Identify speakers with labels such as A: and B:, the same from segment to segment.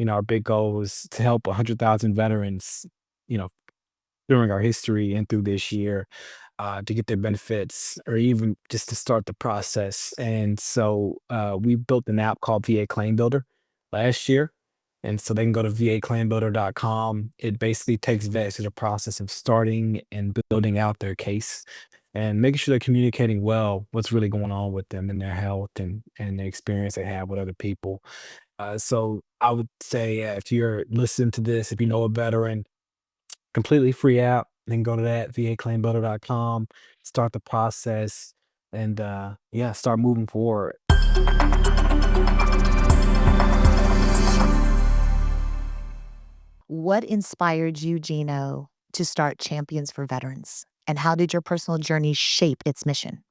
A: Our big goal was to help 100,000 veterans, you know, during our history and through this year, to get their benefits or even just to start the process. And so we built an app called VA Claim Builder last year. And so they can go to vaclaimbuilder.com. It basically takes vets through the process of starting and building out their case and making sure they're communicating well what's really going on with them and their health and the experience they have with other people. So I would say if you're listening to this, if you know a veteran, completely free app. Then go to that vaclaimbuilder.com, start the process, and yeah, start moving forward.
B: What inspired you, Gino, to start Champions for Veterans? And how did your personal journey shape its mission?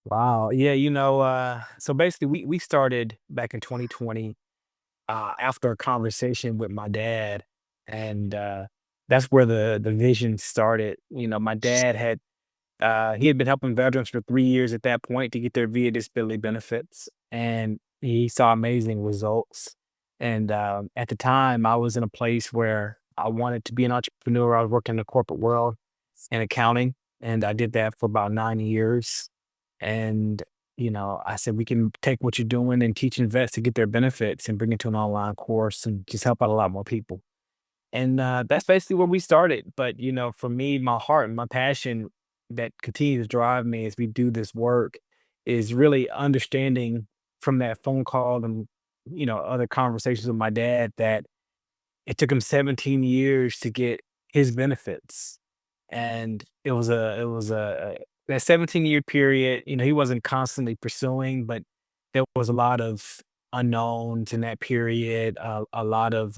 A: Wow. Yeah, so basically we started back in 2020 after a conversation with my dad. And that's where the vision started. My dad he had been helping veterans for 3 years at that point to get their VA disability benefits, and he saw amazing results. And at the time, I was in a place where I wanted to be an entrepreneur. I was working in the corporate world in accounting, and I did that for about 9 years. And I said we can take what you're doing and teaching vets to get their benefits and bring it to an online course and just help out a lot more people. And, that's basically where we started. But, for me, my heart and my passion that continues to drive me as we do this work is really understanding from that phone call and, other conversations with my dad that it took him 17 years to get his benefits. And it was a that 17-year period, he wasn't constantly pursuing, but there was a lot of unknowns in that period, a lot of,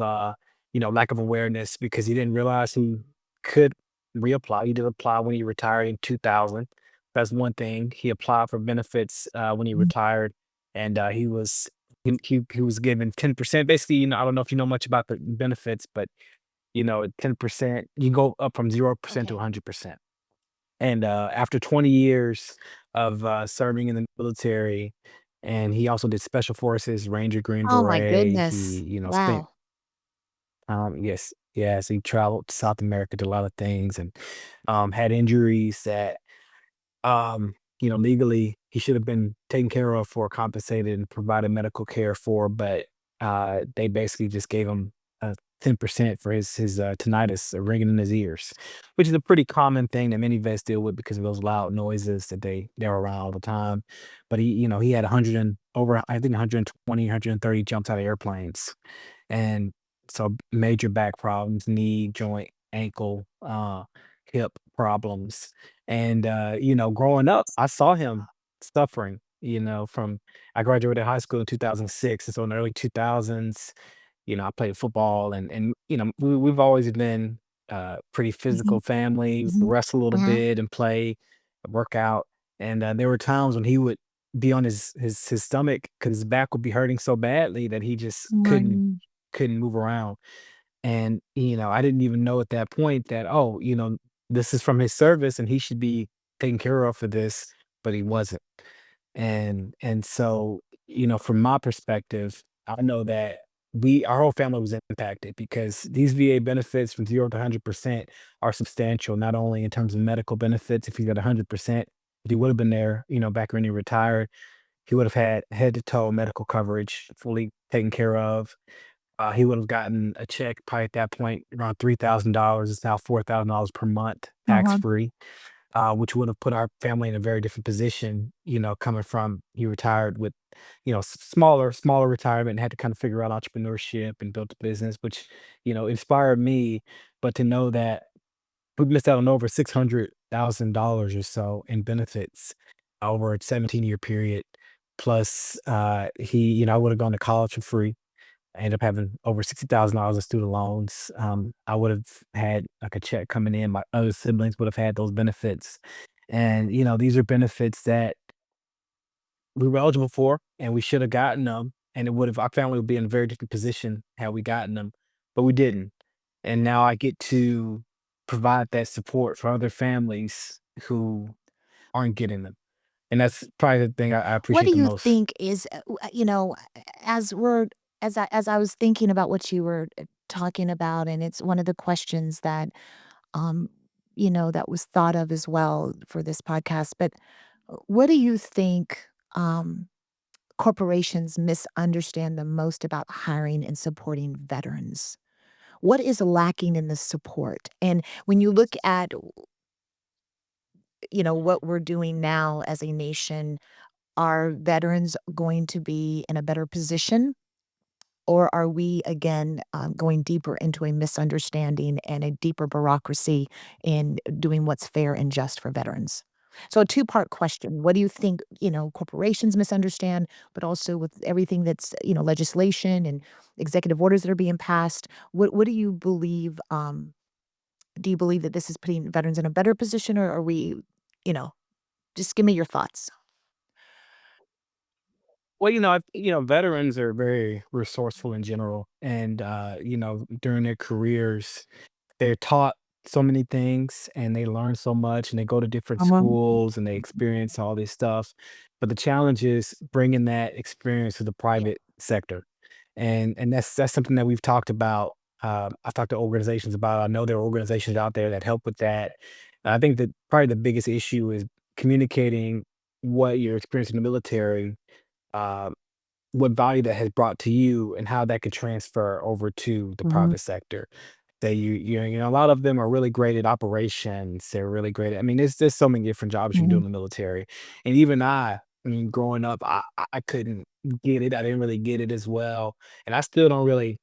A: lack of awareness because he didn't realize he could reapply. He did apply when he retired in 2000. That's one thing. He applied for benefits, when he retired, and, he was given 10%. Basically, I don't know if you know much about the benefits, but, 10%, you go up from 0% to
B: Okay.
A: 100%. And, after 20 years of, serving in the military, and he also did special forces, Ranger Green
B: Oh my
A: Beret.
B: goodness.
A: He, spent,
B: Wow.
A: yes, he traveled to South America, did a lot of things, and, had injuries that legally he should have been taken care of for, compensated and provided medical care for, but they basically just gave him 10% for his tinnitus ringing in his ears, which is a pretty common thing that many vets deal with because of those loud noises that they're around all the time. But he had 100 and over, I think 120, 130 jumps out of airplanes, and so major back problems, knee, joint, ankle, hip problems. And growing up, I saw him suffering, from I graduated high school in 2006. And so in the early 2000s, I played football and we've always been pretty physical
B: Mhm,
A: family,
B: mhm,
A: wrestle a little
B: mhm.
A: bit and play, work out. And there were times when he would be on his stomach because his back would be hurting so badly that he just couldn't
B: Mm.
A: couldn't move around. And, I didn't even know at that point that, oh, this is from his service and he should be taken care of for this, but he wasn't. And so, from my perspective, I know that our whole family was impacted because these VA benefits from 0 to 100% are substantial, not only in terms of medical benefits. If he got 100%, if he would have been there, back when he retired, he would have had head to toe medical coverage fully taken care of. He would have gotten a check probably at that point around $3,000. It's now $4,000 per month, tax
B: Uh-huh.
A: free, which would have put our family in a very different position. Coming from he retired with, smaller retirement and had to kind of figure out entrepreneurship and build a business, which inspired me. But to know that we missed out on over $600,000 or so in benefits over a 17-year period. Plus, I would have gone to college for free. I ended up having over $60,000 in student loans. I would have had like a check coming in. My other siblings would have had those benefits. And, these are benefits that we were eligible for and we should have gotten them. And our family would be in a very different position had we gotten them, but we didn't. And now I get to provide that support for other families who aren't getting them. And that's probably the thing I
B: What
A: appreciate
B: do
A: the
B: you
A: most.
B: think is, as we're as I was thinking about what you were talking about, and it's one of the questions that, um, that was thought of as well for this podcast. But what do you think corporations misunderstand the most about hiring and supporting veterans? What is lacking in the support? And when you look at, what we're doing now as a nation, are veterans going to be in a better position? Or are we again going deeper into a misunderstanding and a deeper bureaucracy in doing what's fair and just for veterans? So, a two-part question. What do you think, corporations misunderstand, but also with everything that's, legislation and executive orders that are being passed? What do you believe? Do you believe that this is putting veterans in a better position, or are we, you know, just give me your thoughts?
A: Well, veterans are very resourceful in general, and during their careers, they're taught so many things and they learn so much and they go to different
B: Mhm.
A: schools and they experience all this stuff. But the challenge is bringing that experience to the
B: Yeah.
A: private sector. And that's something that we've talked about. I've talked to organizations about. I know there are organizations out there that help with that. I think that probably the biggest issue is communicating what your experience in the military, um, what value that has brought to you, and how that could transfer over to the
B: Mhm.
A: private sector. That a lot of them are really great at operations. They're really great at, I mean, there's so many different jobs you can do
B: Mhm.
A: in the military. And even I mean, growing up, I couldn't get it. I didn't really get it as well. And I still don't really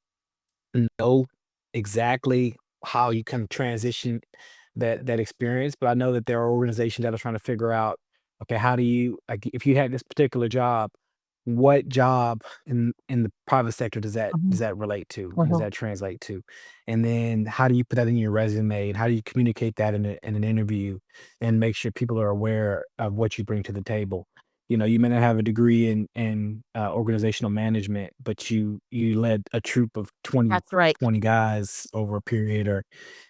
A: know exactly how you can transition that experience, but I know that there are organizations that are trying to figure out, okay, how do you, like, if you had this particular job, what job in the private sector does
B: Mhm.
A: that relate to? Does
B: Mhm.
A: that translate to? And then how do you put that in your resume? And how do you communicate that in an interview and make sure people are aware of what you bring to the table? You may not have a degree in organizational management, but you led a troop of
B: That's right.
A: 20 guys over a period, or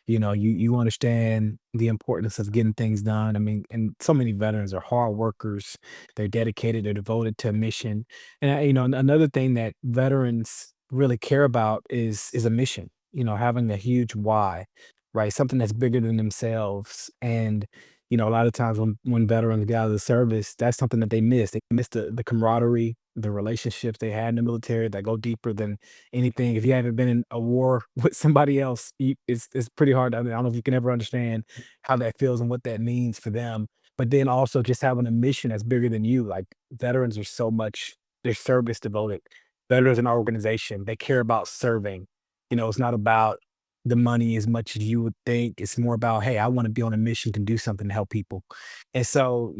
A: you understand the importance of getting things done. I mean, and so many veterans are hard workers. They're dedicated, they're devoted to a mission. And another thing that veterans really care about is a mission, having a huge why, right? Something that's bigger than themselves. And a lot of times when veterans get out of the service, that's something that they miss. They miss the camaraderie, the relationships they had in the military that go deeper than anything. If you haven't been in a war with somebody else, it's pretty hard. I mean, I don't know if you can ever understand how that feels and what that means for them. But then also just having a mission that's bigger than you. Like, veterans are so much, they're service devoted. Veterans in our organization, they care about serving. It's not about the money as much as you would think. It's more about, hey, I want to be on a mission to do something to help people. And so,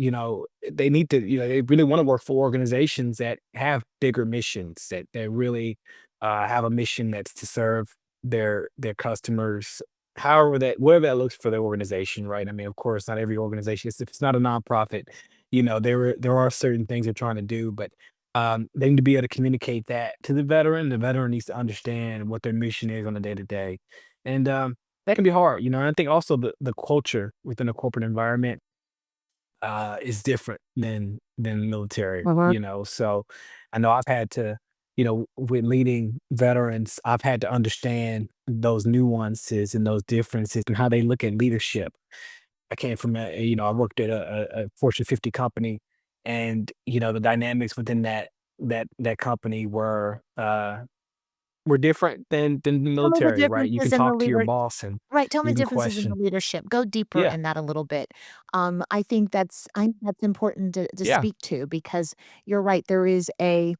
A: they need to, they really want to work for organizations that have bigger missions, that really have a mission that's to serve their customers, however that, whatever that looks for their organization, right? I mean, of course, not every organization, if it's not a nonprofit, there are certain things they're trying to do, but they need to be able to communicate that to the veteran. The veteran needs to understand what their mission is on a day to day. And that can be hard, and I think also the culture within a corporate environment is different than the military,
B: Mhm.
A: so I know I've had to, with leading veterans, I've had to understand those nuances and those differences and how they look at leadership. I came from I worked at a Fortune 50 company, and the dynamics within that company were different than the
B: Tell me the
A: military, right? You can
B: differences in the
A: talk to your
B: leader
A: boss and
B: Right, tell me
A: you can
B: differences in the
A: question.
B: leadership. Go deeper
A: Yeah,
B: in that a little bit. I think that's important to
A: yeah,
B: speak to, because you're right, there is a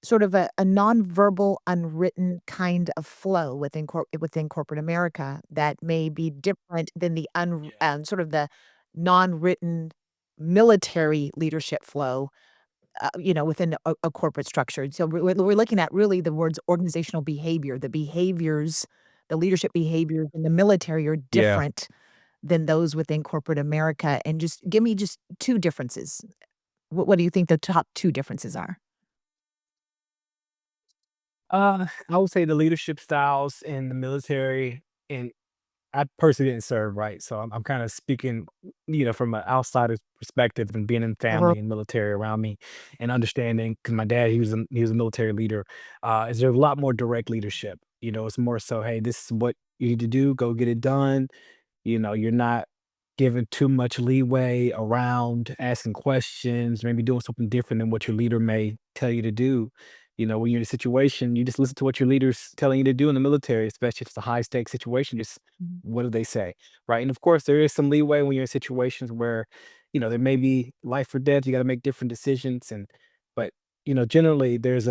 B: sort of a nonverbal, unwritten kind of flow within corporate America that may be different than sort of the non-written military leadership flow, within a corporate structure. So we're looking at really the words organizational behavior. The leadership behaviors in the military are
A: yeah.
B: different than those within corporate America. And just give me just two differences. What do you think the top two differences are?
A: I would say the leadership styles in the military I personally didn't serve, right? So I'm kind of speaking, from an outsider's perspective and being in
B: Or
A: family and military around me and understanding because my dad, he was a military leader. Is there's a lot more direct leadership. It's more so, hey, this is what you need to do, go get it done. You're not giving too much leeway around asking questions, maybe doing something different than what your leader may tell you to do. When you're in a situation, you just listen to what your leader's telling you to do in the military, especially if it's a high stakes situation. Just
B: Mhm.
A: what do they say? Right. And of course, there is some leeway when you're in situations where, there may be life or death. You got to make different decisions. But, generally, this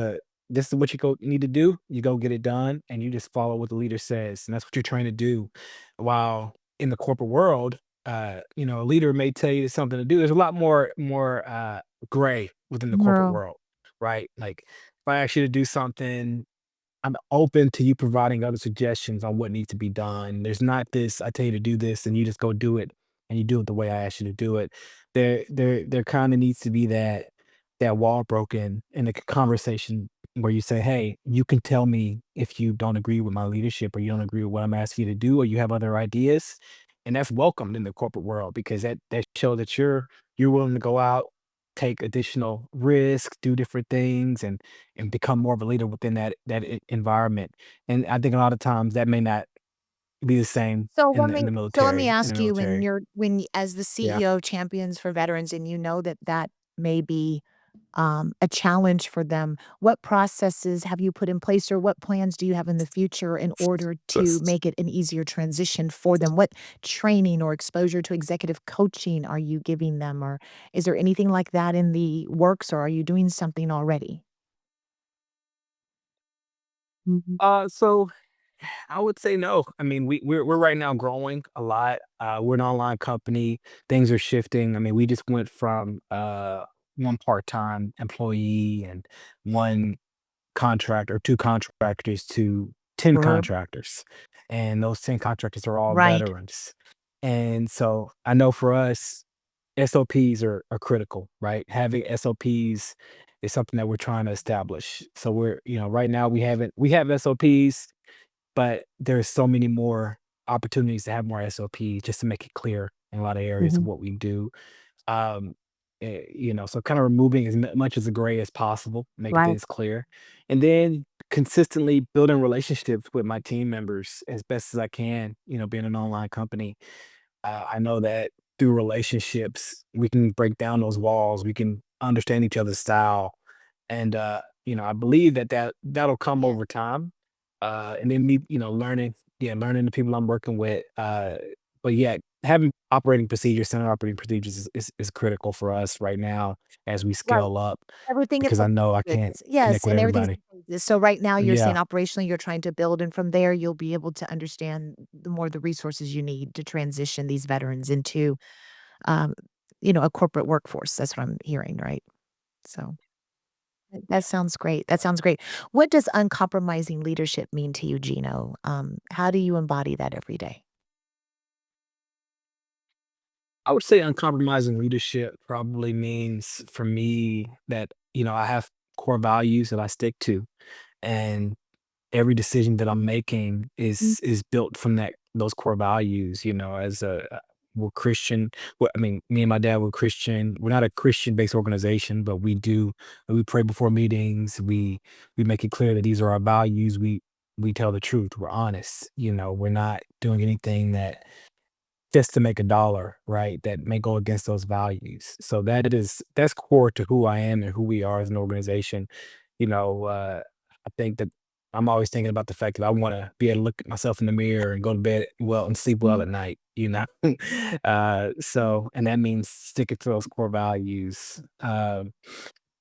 A: is what you need to do. You go get it done and you just follow what the leader says. And that's what you're trying to do. While in the corporate world, a leader may tell you something to do. There's a lot more gray within the corporate
B: Girl.
A: world, right? Like if I ask you to do something, I'm open to you providing other suggestions on what needs to be done. There's not this, I tell you to do this and you just go do it and you do it the way I asked you to do it. There kind of needs to be that wall broken in a conversation where you say, hey, you can tell me if you don't agree with my leadership or you don't agree with what I'm asking you to do or you have other ideas. And that's welcomed in the corporate world because that shows that you're willing to go out, take additional risks, do different things, and become more of a leader within that environment. And I think a lot of times that may not be the same
B: So
A: in
B: let
A: the in
B: me
A: the
B: so let me
A: military. In the
B: ask you, when
A: military,
B: you're when y as the
A: yeah.
B: CEO of Champions for Veterans, and you know that that may be, a challenge for them, what processes have you put in place, or what plans do you have in the future in order to
A: Yes.
B: make it an easier transition for them? What training or exposure to executive coaching are you giving them, or is there anything like that in the works, or are you doing something already? Mhm.
A: So I would say no. I mean, we're right now growing a lot. We're an online company. Things are shifting. I mean, we just went from one part-time employee and one contract or two contractors to 10
B: Sure.
A: contractors. And those 10 contractors are all
B: Right.
A: veterans. And so I know for us, SOPs are critical, right? Having SOPs is something that we're trying to establish. So right now we have SOPs, but there's so many more opportunities to have more SOPs just to make it clear in a lot of areas of
B: Mhm.
A: what we do. Um, so kind of removing as much as the gray as possible, making
B: Right.
A: things clear, and then consistently building relationships with my team members as best as I can. Being an online company, I know that through relationships we can break down those walls. We can understand each other's style, and I believe that'll come
B: Yeah.
A: over time, and then me, learning the people I'm working with. But yeah, having operating procedures, standard operating procedures is critical for us right now as we
B: Right.
A: scale up
B: Everything in
A: because I know I can't
B: phases.
A: connect
B: Yes,
A: with
B: and everything's
A: everybody.
B: in phases. So right now you're saying
A: Yeah.
B: operationally you're trying to build, and from there you'll be able to understand the more the resources you need to transition these veterans into, um, a corporate workforce. That's what I'm hearing, right? So that sounds great. That sounds great. What does uncompromising leadership mean to you, Gino? How do you embody that every day?
A: I would say uncompromising leadership probably means for me that, I have core values that I stick to. And every decision that I'm making
B: Mm.
A: is built from those core values, as we're Christian. Well, I mean, me and my dad were Christian. We're not a Christian-based organization, but we pray before meetings. We make it clear that these are our values. We tell the truth. We're honest. We're not doing anything that just to make a dollar, right? That may go against those values. So that's core to who I am and who we are as an organization. I think that I'm always thinking about the fact that I want to be able to look at myself in the mirror and go to bed well and sleep well
B: Mhm.
A: at night, and that means sticking to those core values.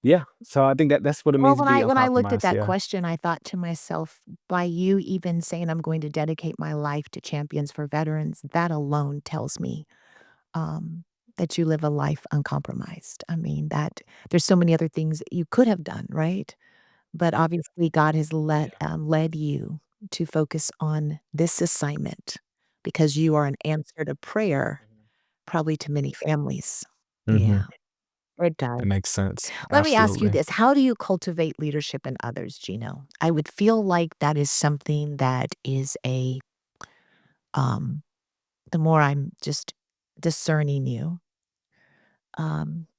A: Yeah. So I think that's what it
B: Well,
A: means to
B: when
A: be
B: I looked at
A: uncompromised.
B: that
A: Yeah.
B: question, I thought to myself, by you even saying I'm going to dedicate my life to Champions for Veterans, that alone tells me, um, that you live a life uncompromised. I mean, that there's so many other things that you could have done, right? But obviously, God has
A: Yeah.
B: led you to focus on this assignment because you are an answer to prayer, probably to many families.
A: Hmm.
B: Yeah, it does.
A: That makes sense.
B: Let me ask you
A: Absolutely.
B: this. How do you cultivate leadership in others, Gino? I would feel like that is something that is a the more I'm just discerning you.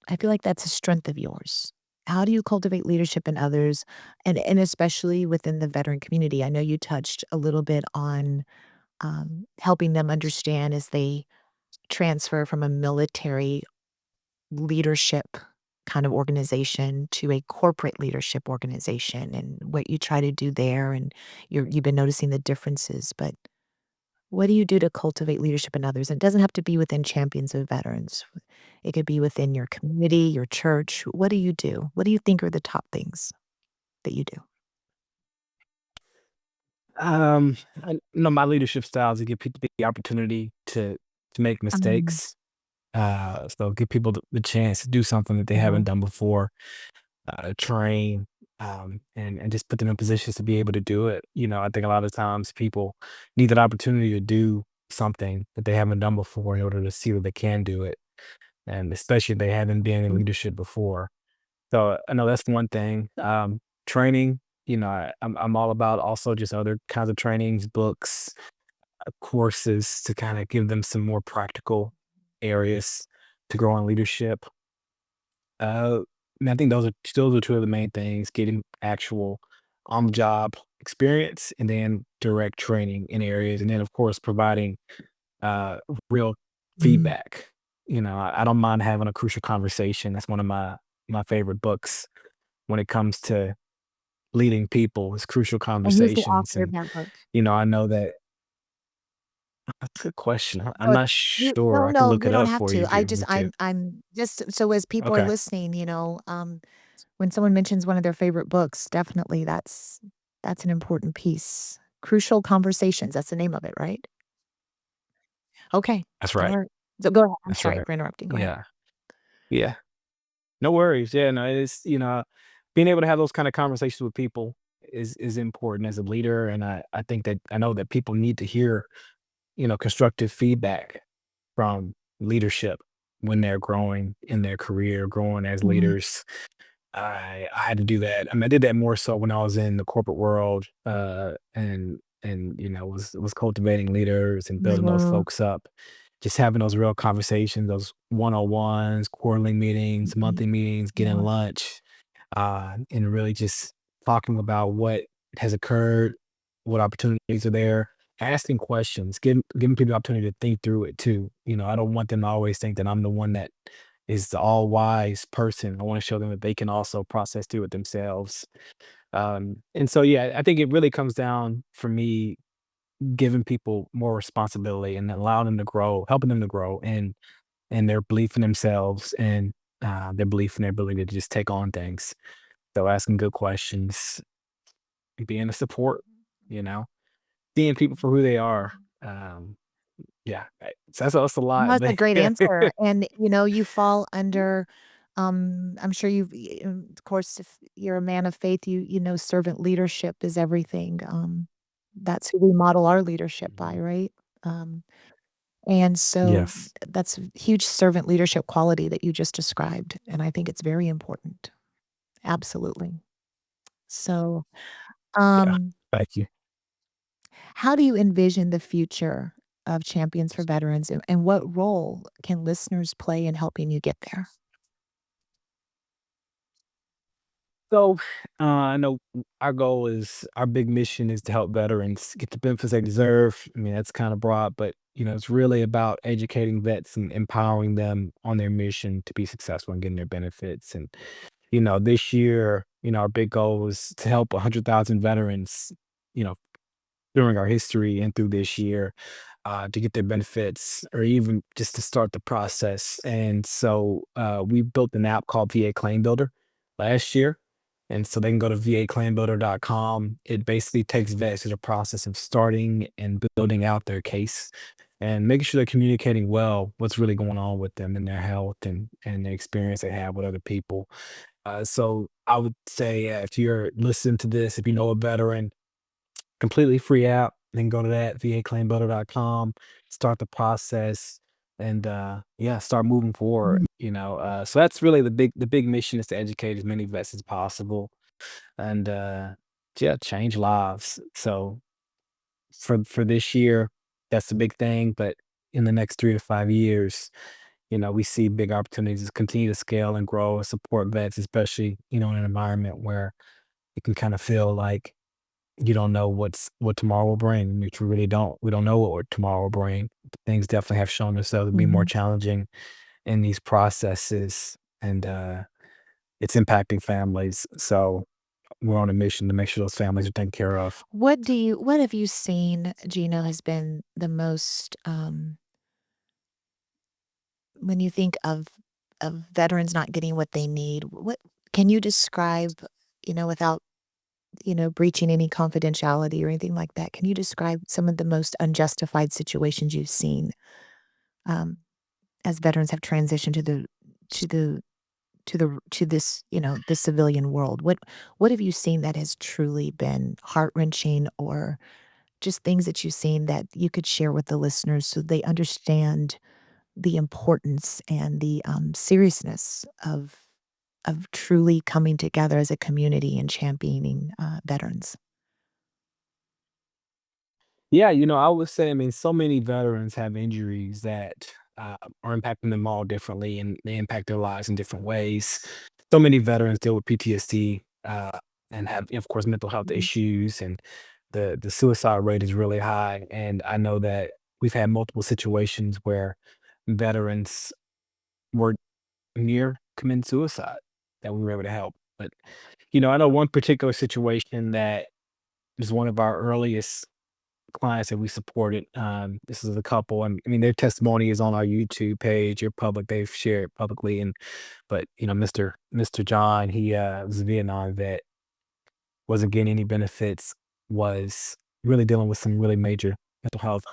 B: I feel like that's a strength of yours. How do you cultivate leadership in others and especially within the veteran community? I know you touched a little bit on helping them understand as they transfer from a military leadership kind of organization to a corporate leadership organization and what you try to do there. And you've been noticing the differences, but what do you do to cultivate leadership in others? It doesn't have to be within Champions of Veterans. It could be within your community, your church. What do you do? What do you think are the top things that you do?
A: My leadership style is to give people the opportunity to make
B: Um,
A: mistakes. So give people the chance to do something that they haven't
B: mhm,
A: done before, train, and just put them in positions to be able to do it. I think a lot of times people need that opportunity to do something that they haven't done before in order to see that they can do it, and especially if they haven't been in
B: mm,
A: leadership before. So I know that's one thing. Training, I'm all about also just other kinds of trainings, books, courses to kind of give them some more practical areas to grow in leadership. Uh, I think those are two of the main things: getting actual on-the-job experience, and then direct training in areas, and then of course providing uh, real
B: mm.
A: feedback. I don't mind having a crucial conversation. That's one of my favorite books when it comes to leading people is crucial
B: And who's the
A: conversations.
B: author of
A: And
B: that book?
A: I know that that's a good question. I'm
B: So
A: not
B: you
A: sure.
B: no,
A: I can
B: no,
A: look
B: you
A: it
B: don't
A: up
B: have
A: for you
B: to.
A: if you want me to.
B: I'm just so as people are
A: Okay,
B: listening, when someone mentions one of their favorite books, definitely that's an important piece. Crucial Conversations, that's the name of it, right? Okay.
A: that's right.
B: Alright. So go ahead. I'm
A: That's
B: sorry
A: right.
B: for interrupting. Go ahead.
A: Yeah, yeah. No worries. Yeah, no, it's being able to have those kind of conversations with people is important as a leader, and I think that I know that people need to hear constructive feedback from leadership when they're growing in their career, growing as
B: Mhm.
A: leaders. I had to do that. I mean, I did that more so when I was in the corporate world, and was cultivating leaders and building those
B: Mhm.
A: folks up. Just having those real conversations, those one-on-ones, quarterly meetings,
B: Mhm.
A: monthly meetings, getting
B: Yeah.
A: lunch, and really just talking about what has occurred, what opportunities are there, asking questions, giving people the opportunity to think through it too. I don't want them to always think that I'm the one that is the all wise person. I want to show them that they can also process through it themselves. And so, yeah, I think it really comes down for me giving people more responsibility and allowing them to grow, helping them to grow and their belief in themselves and their belief in their ability to just take on things. So asking good questions, being a support, you know, seeing people for who they are. Um, yeah, so that's a lot,
B: That's a
A: but
B: great answer, and, you fall under, I'm sure of course, if you're a man of faith, you know servant leadership is everything, that's who we model our leadership by,
A: Mhm.
B: right? And so
A: Yes,
B: that's a huge servant leadership quality that you just described, and I think it's very important. Absolutely. So,
A: yeah,
B: um,
A: thank you.
B: how do you envision the future of Champions for Veterans, and what role can listeners play in helping you get there?
A: So, I know our goal is our big mission is to help veterans get the benefits they deserve. I mean, that's kind of broad, but it's really about educating vets and empowering them on their mission to be successful in getting their benefits. And this year, our big goal is to help 100,000 veterans. You know, during our history and through this year to get their benefits or even just to start the process. And so we built an app called VA Claim Builder last year. And so they can go to vaclaimbuilder.com. It basically takes vets through the process of starting and building out their case and making sure they're communicating well what's really going on with them and their health and the experience they have with other people. So I would say if you're listening to this, if you know a veteran, completely free app. Then go to that vaclaimbuilder.com, start the process, and yeah, start moving forward.
B: Mhm.
A: So that's really the big mission is to educate as many vets as possible, and yeah, change lives. So for this year, that's the big thing. But in the next 3 to 5 years, we see big opportunities to continue to scale and grow and support vets, especially, in an environment where it can kind of feel like you don't know what tomorrow will bring, which we really don't. We don't know what tomorrow will bring. Things definitely have shown themselves to be more
B: Mhm.
A: challenging in these processes, and it's impacting families. So we're on a mission to make sure those families are taken care of.
B: What have you seen, Gino, has been the most, when you think of veterans not getting what they need, what can you describe, without, breaching any confidentiality or anything like that, can you describe some of the most unjustified situations you've seen, um, as veterans have transitioned to the to this, the civilian world? What have you seen that has truly been heart-wrenching or just things that you've seen that you could share with the listeners so they understand the importance and the, seriousness of truly coming together as a community and championing, veterans?
A: Yeah, I would say, I mean, so many veterans have injuries that are impacting them all differently, and they impact their lives in different ways. So many veterans deal with PTSD, and have, of course, mental health
B: Mhm,
A: issues, and the suicide rate is really high. And I know that we've had multiple situations where veterans were near committing suicide that we were able to help. But I know one particular situation that is one of our earliest clients that we supported. This is a couple, and I mean their testimony is on our YouTube page. You're public; they've shared publicly. And but Mr. John, he was a Vietnam vet, wasn't getting any benefits, was really dealing with some really major mental health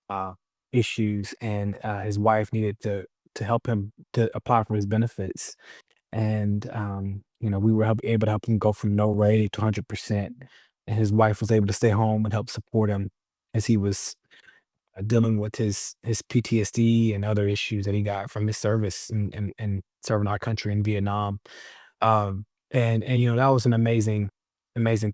A: uh, issues, and his wife needed to help him to apply for his benefits. And we were able to help him go from no rate to 100%. And his wife was able to stay home and help support him as he was dealing with his PTSD and other issues that he got from his service, and serving our country in Vietnam. And that was an amazing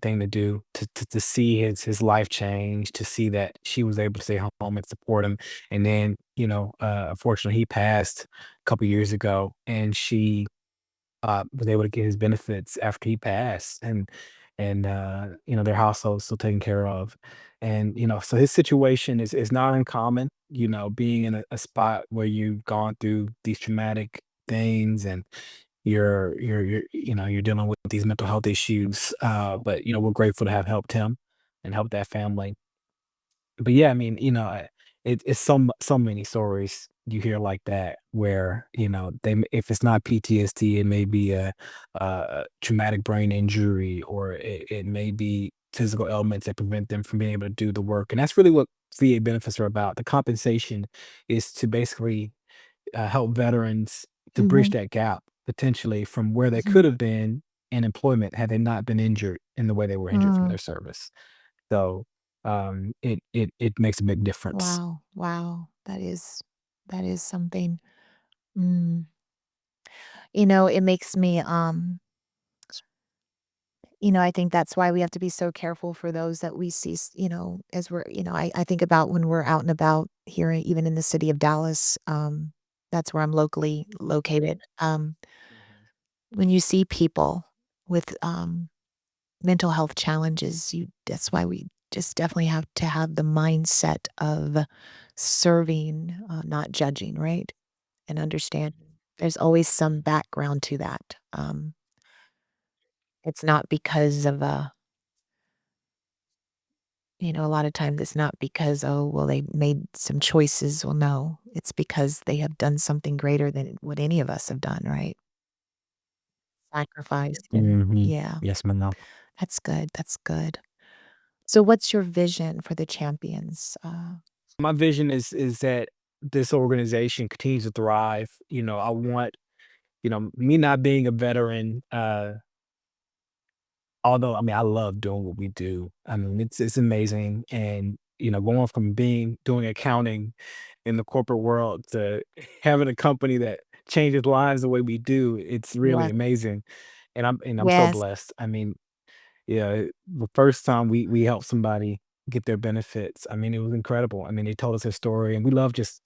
A: thing to do, to see his life change, to see that she was able to stay home and support him. And then, unfortunately, he passed a couple years ago, and she was able to get his benefits after he passed. And their household's still taken care of. And so his situation is not uncommon, being in a spot where you've gone through these traumatic things, and you're dealing with these mental health issues. But we're grateful to have helped him and helped that family. But yeah, I mean, it's so many stories you hear like that, where if it's not PTSD, it may be a traumatic brain injury, or it may be physical ailments that prevent them from being able to do the work. And that's really what VA benefits are about. The compensation is to basically help veterans to bridge
B: mhm,
A: that gap, potentially, from where they could
B: mhm,
A: have been in employment had they not been injured in the way they were injured from
B: mm.
A: their service. So, it makes a big difference.
B: Wow, wow, that is something. Mm. It makes me, I think that's why we have to be so careful for those that we see, as we're, I think about when we're out and about here, even in the city of Dallas. That's where I'm locally located.
A: Mhm.
B: When you see people with, mental health challenges, that's why we just definitely have to have the mindset of serving, not judging, right? And understand there's always some background to that. It's not because of a lot of times it's not because, oh, well, they made some choices. Well, no, it's because they have done something greater than what any of us have done, right? Sacrificed and
A: Mhm.
B: yeah,
A: Yes, ma'am.
B: that's good. That's good. So what's your vision for the champions?
A: My vision is that this organization continues to thrive. I want, me not being a veteran, although, I mean, I love doing what we do. I mean, it's amazing. And, going from doing accounting in the corporate world to having a company that changes lives the way we do, it's really
B: Yes.
A: amazing. And I'm so
B: Yes.
A: blessed. I mean, yeah, the first time we helped somebody, get their benefits. I mean, it was incredible. I mean, they told us their story, and we love just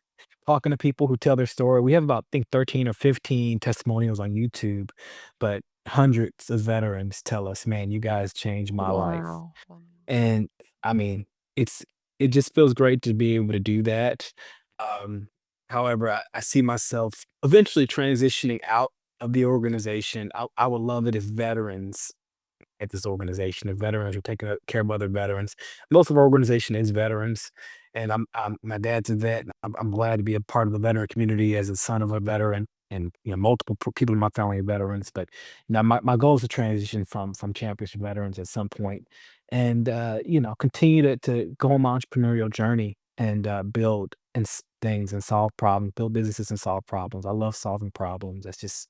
A: talking to people who tell their story. We have about, I think, 13 or 15 testimonials on YouTube, but hundreds of veterans tell us, "Man, you guys changed my life."
B: Wow. Wow.
A: And I mean, it's it just feels great to be able to do that. Um, However, I see myself eventually transitioning out of the organization. I would love it if veterans at this organization. The veterans are taking care of other veterans. Most of our organization is veterans, and my dad's a vet. And I'm glad to be a part of the veteran community as a son of a veteran, and multiple people in my family are veterans. But my goal is to transition from champions to veterans at some point, and continue to go on my entrepreneurial journey and build things and solve problems, build businesses and solve problems. I love solving problems. That's just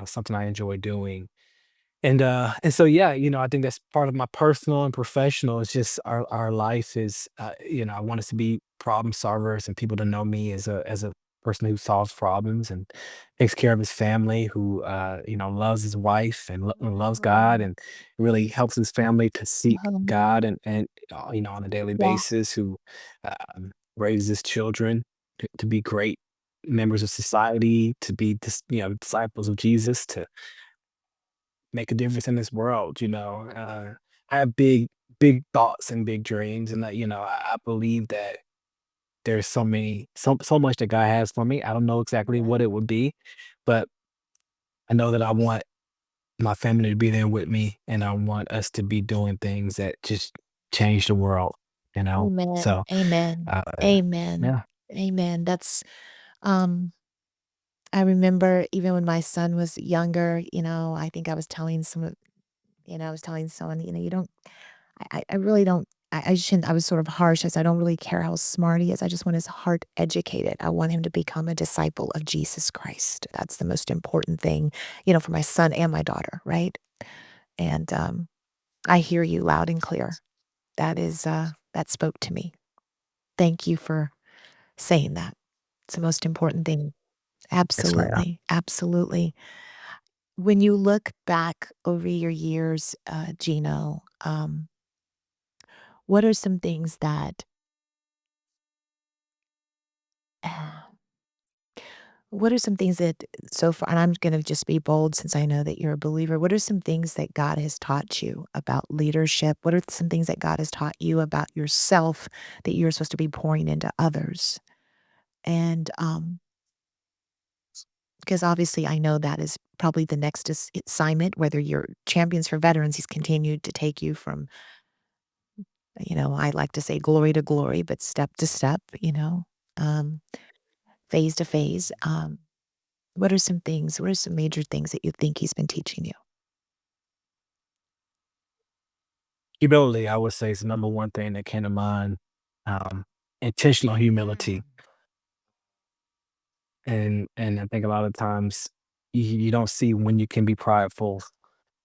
A: something I enjoy doing, and so, yeah, I think that's part of my personal and professional. It's just our life is, I want us to be problem solvers and people to know me as a person who solves problems and takes care of his family, who, loves his wife and loves God and really helps his family to seek
B: Um,
A: God on a daily
B: yeah.
A: basis, who raises children to be great members of society, to be disciples of Jesus, to make a difference in this world. I have big thoughts and big dreams, and that I believe that there's so much that God has for me. I don't know exactly what it would be, but I know that I want my family to be there with me, and I want us to be doing things that just change the world.
B: Amen.
A: So
B: Amen.
A: uh,
B: Amen.
A: yeah,
B: Amen. Um, I remember even when my son was younger, I think I was telling I was telling someone, you don't, I really don't, I shouldn't, I was sort of harsh. I said, I don't really care how smart he is. I just want his heart educated. I want him to become a disciple of Jesus Christ. That's the most important thing, for my son and my daughter. Right. And, I hear you loud and clear. That spoke to me. Thank you for saying that. It's the most important thing.
A: yes, ma'am.
B: Absolutely, absolutely. When you look back over your years, Gino, what are some things that what are some things that so far, and I'm gonna just be bold since I know that you're a believer. What are some things that God has taught you about leadership? What are some things that God has taught you about yourself that you're supposed to be pouring into others? And, because obviously I know that is probably the next assignment, whether you're Champions for Veterans, he's continued to take you from, I like to say glory to glory, but step to step, um, phase to phase. What are some major things that you think he's been teaching you?
A: Humility, I would say, is the number one thing that came to mind. Um, Intentional humility.
B: Mm.
A: And I think a lot of times you don't see when you can be prideful,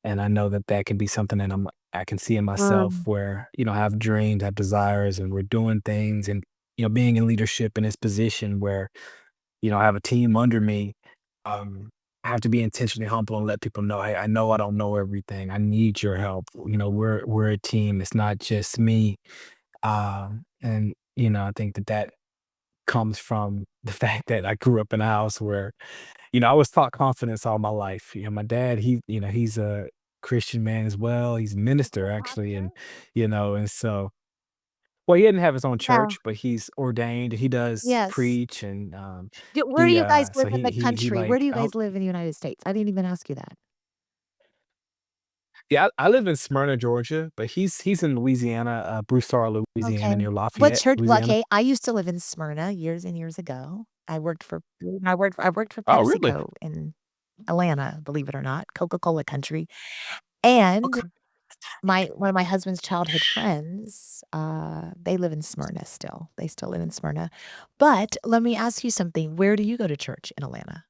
A: and I know that that can be something that I can see in myself
B: Um,
A: where, I have dreams, I have desires, and we're doing things and, being in leadership in this position where, I have a team under me. I have to be intentionally humble and let people know, "Hey, I know I don't know everything. I need your help." We're a team. It's not just me. And, I think that that comes from the fact that I grew up in a house where, I was taught confidence all my life. My dad, he's a Christian man as well. He's a minister actually. And so, well, he didn't have his own
B: yeah,
A: church, but he's ordained. He does
B: yes.
A: preach, and
B: Where do you guys
A: so
B: live in the
A: he
B: country? Where
A: like,
B: do you guys live in the United States? I didn't even ask you that.
A: yeah, I live in Smyrna, Georgia, but he's in Louisiana, Broussard, Louisiana,
B: Okay.
A: near
B: What
A: Lafayette,
B: church well,
A: Louisiana.
B: okay, I used to live in Smyrna years and years ago. I worked for
A: Oh, really?
B: PepsiCo in Atlanta, believe it or not, Coca-Cola country, and
A: Okay.
B: my one of my husband's childhood friends, they live in Smyrna still. They still live in Smyrna. But let me ask you something, where do you go to church in Atlanta?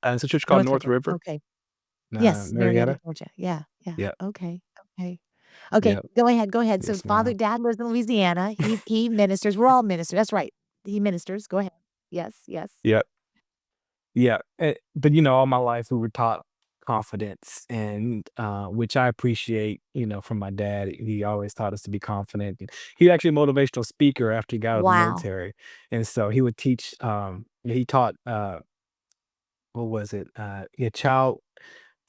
A: It's a church called
B: North
A: North
B: River,
A: River,
B: okay. Yes, Marietta,
A: Marietta.
B: Georgia. Yeah, yeah.
A: Yeah,
B: Okay, okay. Okay,
A: yeah,
B: go ahead, go ahead. So
A: yes, ma'am.
B: dad lives in Louisiana. He ministers. We're all ministers. That's right. He ministers. Go ahead. Yes, yes.
A: Yeah, yeah. But all my life we were taught confidence and, which I appreciate, from my dad. He always taught us to be confident. He actually a motivational speaker after he got out of the
B: Wow.
A: military, and so he would teach, he taught, what was it? Yeah, child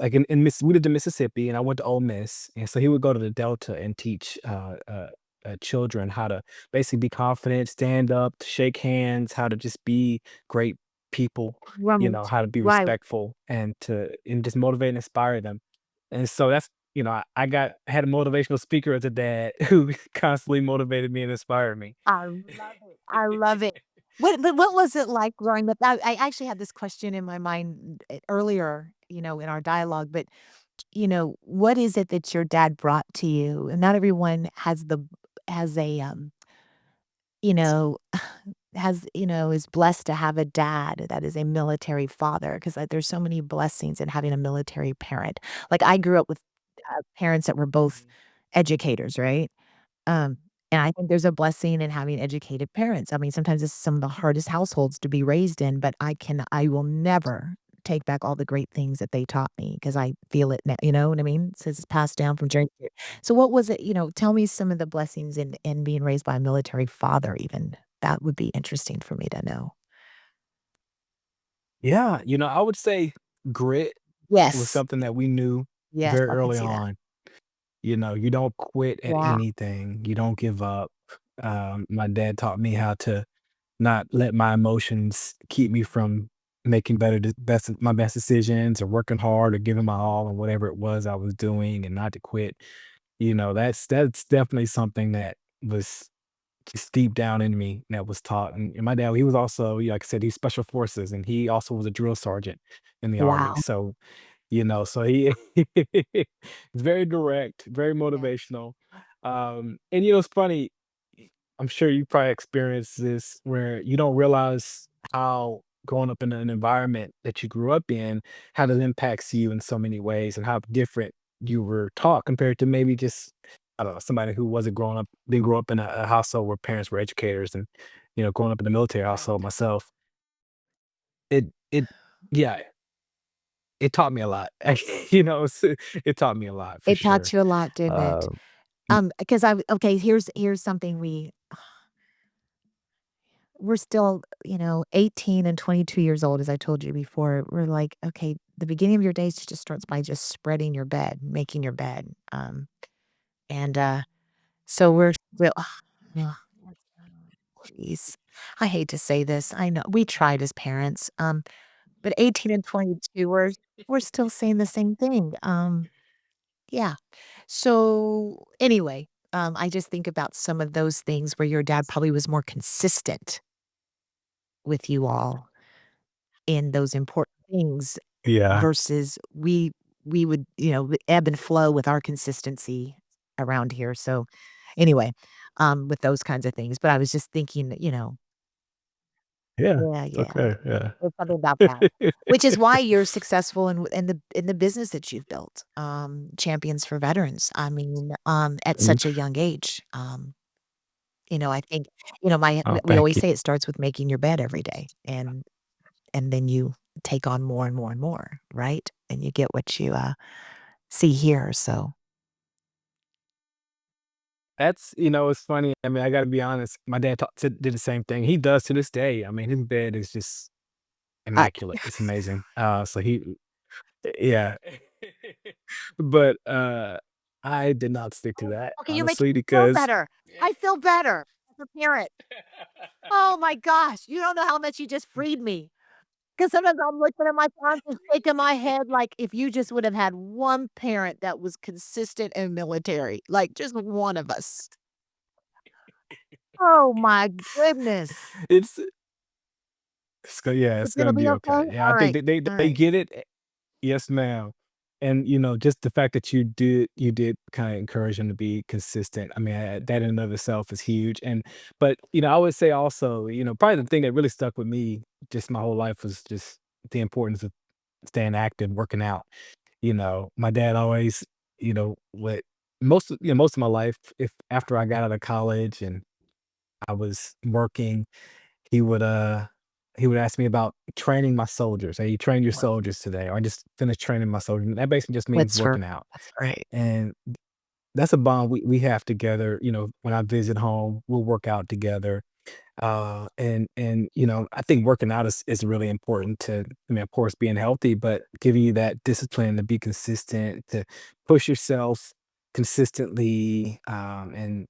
A: like in Miss we lived in Mississippi, and I went to Ole Miss, and so he would go to the Delta and teach children how to basically be confident, stand up, to shake hands, how to just be great people,
B: Right.
A: how to be
B: Right.
A: respectful, and just motivate and inspire them. And so that's I had a motivational speaker as a dad who constantly motivated me and inspired me.
B: I love it. I love it. What was it like growing up? I actually had this question in my mind earlier, in our dialogue, but what is it that your dad brought to you? And not everyone has a you know, is blessed to have a dad that is a military father because there's so many blessings in having a military parent. Like I grew up with parents that were both
A: Mhm.
B: educators, right? Um, and I think there's a blessing in having educated parents. I mean, sometimes it's some of the hardest households to be raised in, but I will never take back all the great things that they taught me because I feel it now, you know what I mean? Since it's passed down from generation. So what was it, tell me some of the blessings in being raised by a military father even. That would be interesting for me to know.
A: Yeah, I would say grit was
B: Yes.
A: something that we knew
B: Yes,
A: very
B: I can
A: early
B: see that.
A: on. You don't quit at
B: Yeah.
A: anything. You don't give up. My dad taught me how to not let my emotions keep me from making my best decisions or working hard or giving my all on whatever it was I was doing and not to quit. That's definitely something that was just deep down in me that was taught. And my dad, he was also, like I said, he's special forces and he also was a drill sergeant in the army.
B: Wow.
A: So he he's very direct, very
B: Yeah.
A: motivational. And it's funny, I'm sure you probably experienced this where you don't realize how growing up in an environment that you grew up in, how that impacts you in so many ways and how different you were taught compared to maybe just, I don't know, somebody who didn't grow up in a household where parents were educators and, growing up in a military household
B: Right.
A: myself. It yeah, it taught me a lot. It taught me a lot for
B: It taught
A: sure.
B: you a lot, didn't it?
A: Um, y
B: Because I okay, here's something we're still, 18 and 22 years old, as I told you before. We're like, okay, the beginning of your days just starts by just spreading your bed, making your bed. And so we're still, ugh, please. I hate to say this. I know we tried as parents. But 18 and 22, we're still saying the same thing. Yeah. So anyway, I just think about some of those things where your dad probably was more consistent with you all in those important things
A: yeah.
B: versus we would, ebb and flow with our consistency around here. So anyway, with those kinds of things. But I was just thinking,
A: Yeah,
B: yeah,
A: it's
B: yeah.
A: okay, yeah.
B: It's something about that. Which is why you're successful in the business that you've built, Champions for Veterans. I mean, at
A: Mhm.
B: such a young age. I think,
A: Oh,
B: we
A: thank
B: always
A: you.
B: say it starts with making your bed every day, and then you take on more and more and more, right? And you get what you, see here, so
A: It's funny, I mean, I gotta be honest, my dad did the same thing. He does to this day. I mean, his bed is just
B: I
A: immaculate. It's amazing. So yeah. But, I did not stick to that,
B: okay, you make me
A: honestly,
B: feel
A: because
B: better. I feel better as a parent. Oh my gosh, you don't know how much you just freed me. 'Cause sometimes I'm looking at my parents and shaking my head like, if you just would have had one parent that was consistent and military, like, just one of us. Oh my goodness.
A: it's yeah,
B: It's
A: it's
B: gonna
A: gonna
B: be
A: be
B: okay?
A: okay. Yeah, I think
B: Alright,
A: they
B: alright.
A: get it. Yes, ma'am. And, just the fact that you did kinda encourage him to be consistent. I mean, that in and of itself is huge, but, I would say also, probably the thing that really stuck with me just my whole life was just the importance of staying active, working out. My dad always, what most of my life, if after I got out of college and I was working, he would, he would ask me about training my soldiers. "Hey, you trained your
B: Wow.
A: soldiers today," or, "I just finished training my soldiers." And that basically just means
B: What's for
A: working out.
B: that's great.
A: And that's a bond we have together. When I visit home, we'll work out together. I think working out is really important to, I mean, of course, being healthy, but giving you that discipline to be consistent, to push yourself consistently. And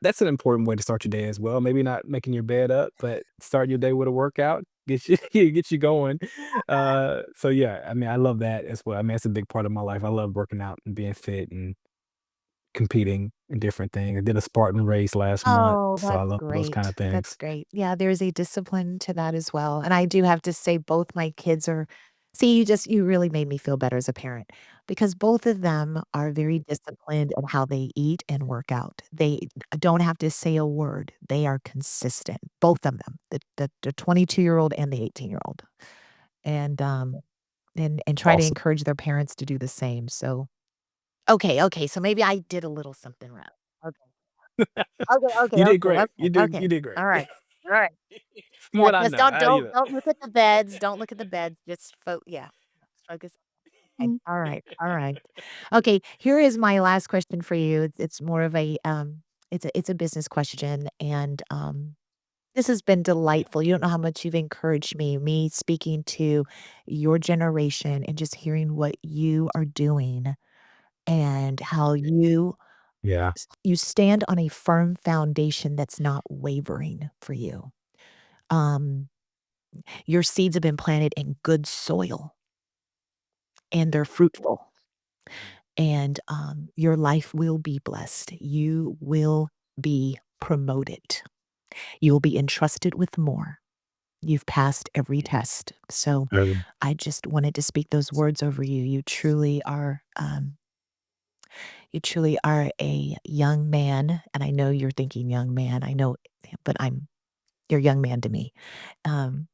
A: That's an important way to start your day as well. Maybe not making your bed up, but starting your day with a workout gets you gets you going. So yeah, I mean, I love that as well. I mean, it's a big part of my life. I love working out and being fit and competing in different things. I did a Spartan race last month,
B: Oh,
A: so I
B: that's
A: love those kind
B: great.
A: of
B: That's
A: things.
B: great. Yeah, there's a discipline to that as well, and I do have to say both my kids are see, you really made me feel better as a parent because both of them are very disciplined in how they eat and work out. They don't have to say a word. They are consistent, both of them, the 22-year-old and the 18-year-old, and, and try to
A: Awesome.
B: encourage their parents to do the same, so okay, okay, so maybe I did a little something right. Okay. Okay, okay,
A: You did
B: okay,
A: great.
B: okay,
A: You
B: okay.
A: did great.
B: Alright, alright.
A: From
B: Yeah,
A: what I
B: just
A: know,
B: don't look at the beds, don't look at the beds, just yeah, focus. Okay,
A: Mm.
B: alright. Okay, here is my last question for you. It's more of a, it's a business question, and, this has been delightful. You don't know how much you've encouraged me speaking to your generation and just hearing what you are doing and how
A: Yeah.
B: you stand on a firm foundation that's not wavering for you. Um, your seeds have been planted in good soil and they're fruitful, and your life will be blessed. You will be promoted. You will be entrusted with more. You've passed every test. So
A: Um,
B: I just wanted to speak those words over you. You truly are a young man, and I know you're thinking young man. I know, but you're a young man to me. Um,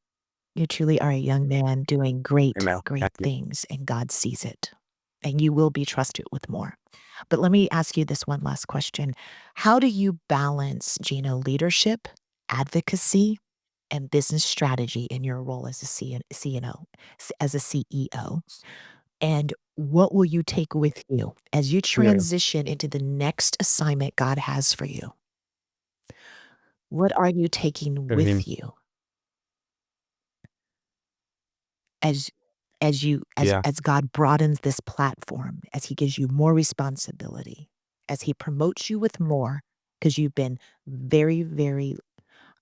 B: you truly are a young man doing great,
A: Email.
B: great
A: Thank you.
B: things, and God sees it, and you will be trusted with more. But let me ask you this one last question. How do you balance, Gino, leadership, advocacy, and business strategy in your role as a CNO, as a CEO? And what will you take with you as you
A: Yeah.
B: transition into the next assignment God has for you? What are you taking
A: I mean,
B: with you as
A: yeah.
B: as God broadens this platform, as he gives you more responsibility, as he promotes you with more, because you've been very, very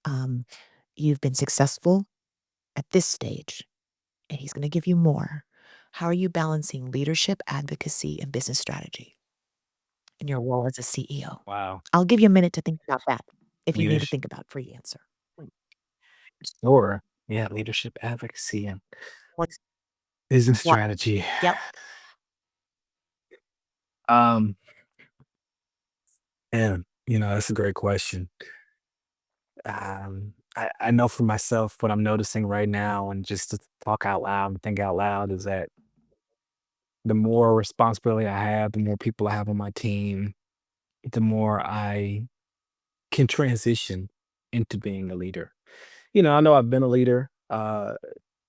B: um, you've been successful at this stage, and he's gonna give you more. How are you balancing leadership, advocacy, and business strategy in your role as a CEO?
A: Wow.
B: I'll give you a minute to think about that if you need to
A: Leadership.
B: think about it for your answer.
A: Sure. Yeah. Leadership, advocacy, and
B: What's
A: business
B: what?
A: strategy.
B: Yep.
A: Um, and that's a great question. I know for myself what I'm noticing right now, and just to talk out loud and think out loud, is that the more responsibility I have, the more people I have on my team, the more I can transition into being a leader. I know I've been a leader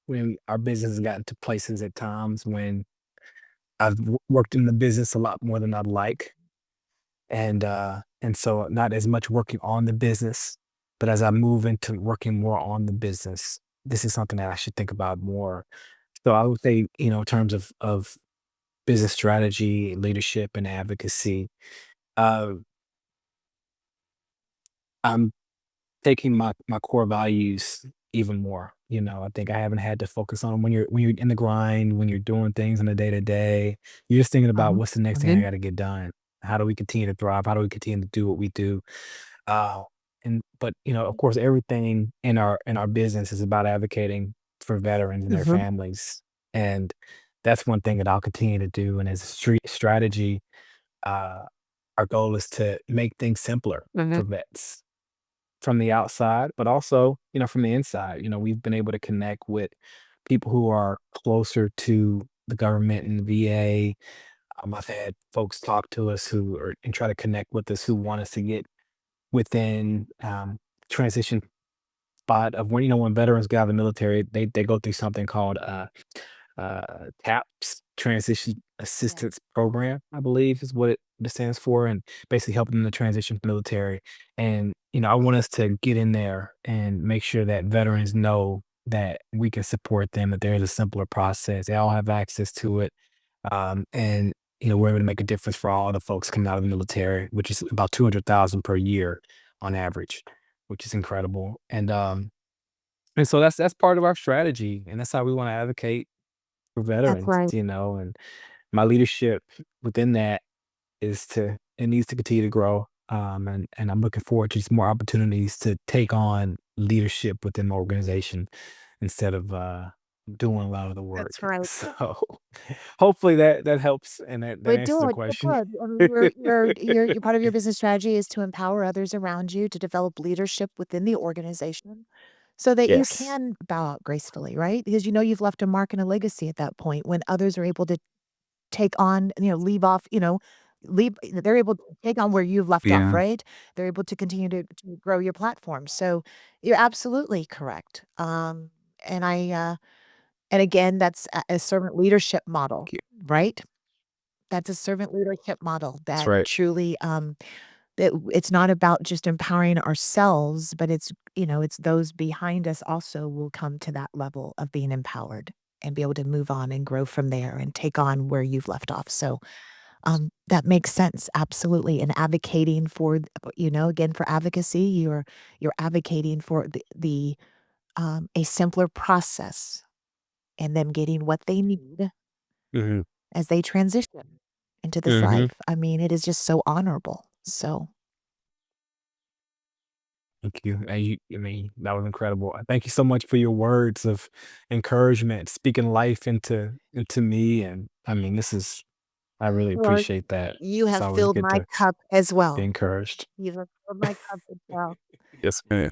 A: when our business has gotten to places at times when I've worked in the business a lot more than I'd like. And so not as much working on the business, but as I move into working more on the business, this is something that I should think about more. So I would say, in terms of business strategy, leadership, and advocacy, uh, I'm taking my core values even more. I think I haven't had to focus on 'em when you're in the grind, when you're doing things on a day to day. You're just thinking about what's the next thing I
B: Mhm.
A: got to get done. How do we continue to thrive? How do we continue to do what we do? Uh, but of course, everything in our business is about advocating for veterans and their
B: Mhm.
A: families, and that's one thing that I'll continue to do. And as a street strategy, uh, our goal is to make things simpler
B: Mhm.
A: for vets from the outside, but also, from the inside. We've been able to connect with people who are closer to the government and the VA. I've had folks talk to us and try to connect with us who want us to get within transition spot of when, when veterans get out of the military, they go through something called TAPS, Transition
B: Yeah,
A: Assistance Program, I believe is what it stands for, and basically helping them to transition from military. And I want us to get in there and make sure that veterans know that we can support them, that there is a simpler process. They all have access to it, and we're able to make a difference for all the folks coming out of the military, which is about 200,000 per year on average, which is incredible. And so that's part of our strategy, and that's how we want to advocate for
B: that's
A: veterans,
B: right.
A: and my leadership within that it needs to continue to grow. And I'm looking forward to just more opportunities to take on leadership within the organization instead of doing a lot of the work.
B: That's right.
A: So hopefully that helps and that
B: But
A: answers
B: do
A: the
B: it, it
A: question.
B: does. I mean, you're part of your business strategy is to empower others around you to develop leadership within the organization so that you
A: Yes.
B: can bow out gracefully, right? Because you know you've left a mark and a legacy at that point when others are able to take on, leave off, they're able to take on where you've left off,
A: Yeah.
B: right? They're able to continue to grow your platform. So you're absolutely correct. And and again, that's a servant leadership model,
A: Thank you.
B: right? That's a servant leadership model
A: That's
B: that
A: right.
B: truly, that it's not about just empowering ourselves, but it's those behind us also will come to that level of being empowered and be able to move on and grow from there and take on where you've left off. So, that makes sense, absolutely. And advocating for, again, for advocacy, you're advocating for a simpler process and them getting what they need
A: Hmm.
B: as they transition into this
A: Hmm.
B: life. I mean, it is just so honorable. So,
A: Thank you. I mean, that was incredible. Thank you so much for your words of encouragement, speaking life into me. And I mean, I really
B: well,
A: appreciate that.
B: you
A: It's
B: have
A: always
B: filled
A: good
B: my
A: to
B: cup as
A: be
B: well.
A: encouraged.
B: You have filled my cup as well.
A: Yes, ma'am.